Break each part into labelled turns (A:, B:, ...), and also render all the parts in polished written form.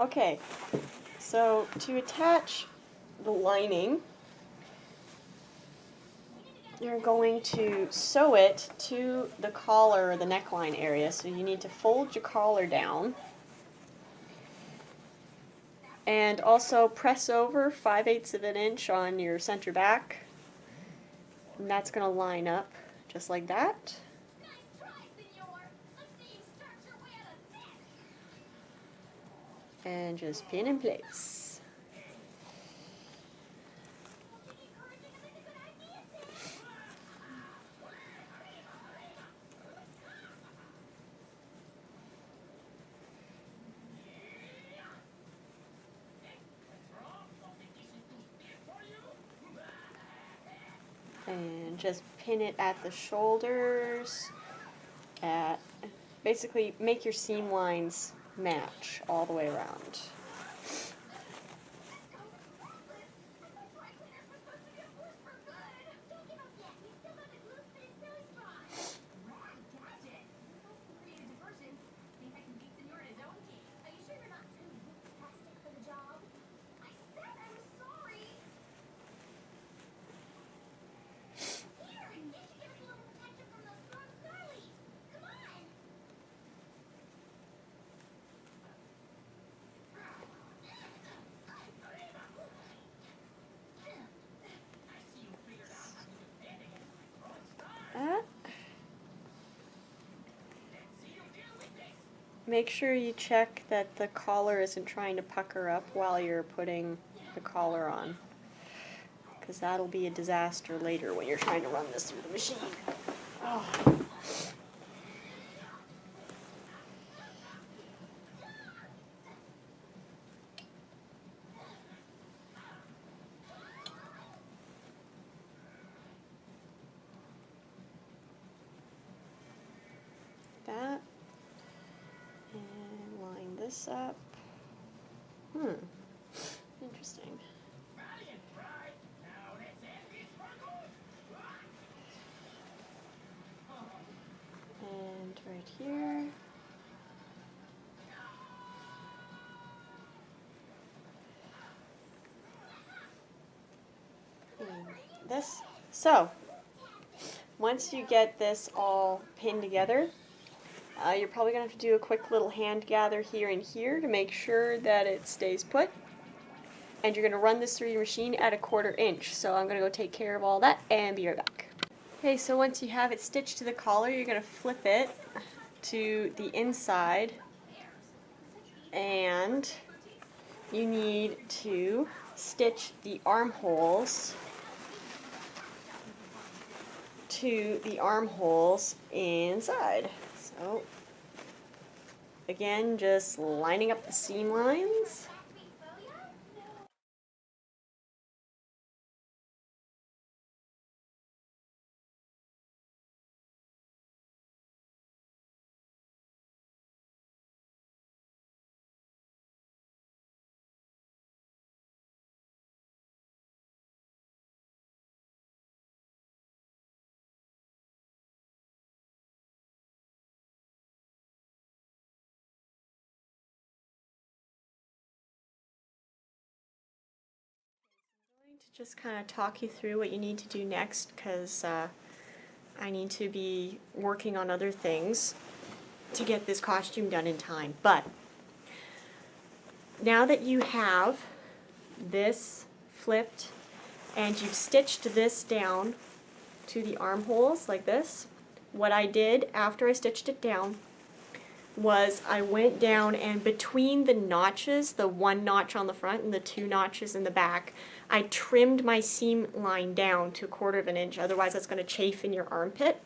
A: Okay, so to attach the lining, you're going to sew it to the collar or the neckline area. So you need to fold your collar down. And also press over 5/8 of an inch on your center back. And that's going to line up just like that. And just pin in place. And just pin it at the shoulders. Basically make your seam lines match all the way around. Make sure you check that the collar isn't trying to pucker up while you're putting the collar on, because that'll be a disaster later when you're trying to run this through the machine. Oh. That. And line this up. Interesting. And right here. And this. So, once you get this all pinned together, you're probably going to have to do a quick little hand gather here and here to make sure that it stays put. And you're going to run this through your machine at 1/4 inch. So I'm going to go take care of all that and be right back. Okay, so once you have it stitched to the collar, you're going to flip it to the inside. And you need to stitch the armholes to the armholes inside. So again, just lining up the seam lines. To just kind of talk you through what you need to do next, because I need to be working on other things to get this costume done in time. But now that you have this flipped and you've stitched this down to the armholes like this, what I did after I stitched it down was I went down, and between the notches, the one notch on the front and the two notches in the back, I trimmed my seam line down to 1/4 inch, otherwise that's going to chafe in your armpit.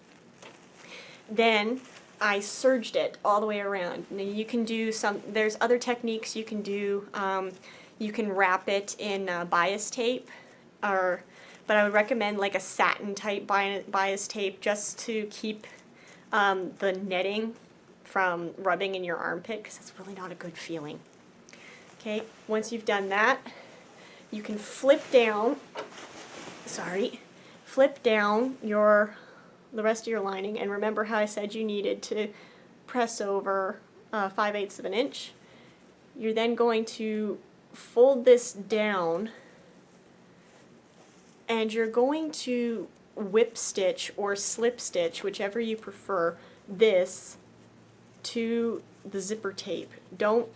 A: Then I serged it all the way around. Now you can do there's other techniques you can do. You can wrap it in bias tape, but I would recommend like a satin type bias tape, just to keep the netting from rubbing in your armpit, because it's really not a good feeling. Okay, once you've done that, you can flip down the rest of your lining, and remember how I said you needed to press over 5/8 of an inch. you're then going to fold this down, and you're going to whip stitch or slip stitch, whichever you prefer, this to the zipper tape. Don't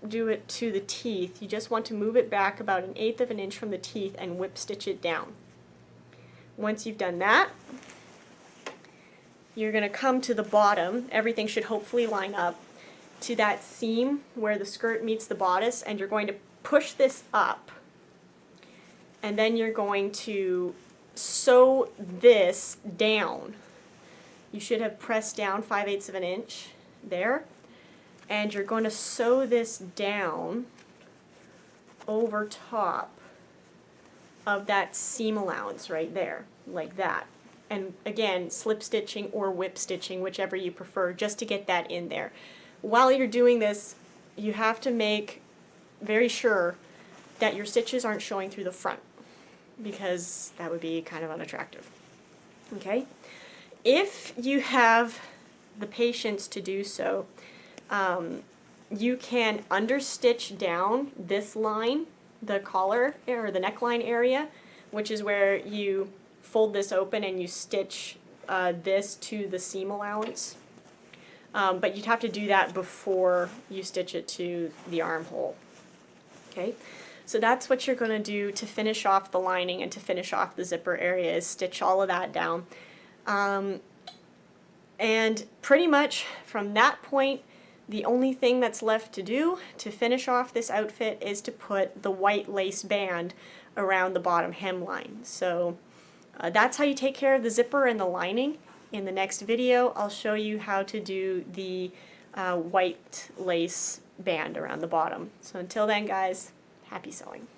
A: do it to the teeth. You just want to move it back about 1/8 of an inch from the teeth and whip stitch it down. Once you've done that, you're going to come to the bottom. Everything should hopefully line up to that seam where the skirt meets the bodice, and you're going to push this up, and then you're going to sew this down. You should have pressed down 5/8 of an inch there, and you're going to sew this down over top of that seam allowance right there, like that. And again, slip stitching or whip stitching, whichever you prefer, just to get that in there. While you're doing this, you have to make very sure that your stitches aren't showing through the front, because that would be kind of unattractive. Okay? If you have the patience to do so, you can understitch down this line, the collar or the neckline area, which is where you fold this open and you stitch this to the seam allowance. But you'd have to do that before you stitch it to the armhole. Okay, so that's what you're going to do to finish off the lining and to finish off the zipper area, is stitch all of that down. And pretty much from that point, the only thing that's left to do to finish off this outfit is to put the white lace band around the bottom hemline. So that's how you take care of the zipper and the lining. In the next video, I'll show you how to do the white lace band around the bottom. So until then, guys, happy sewing.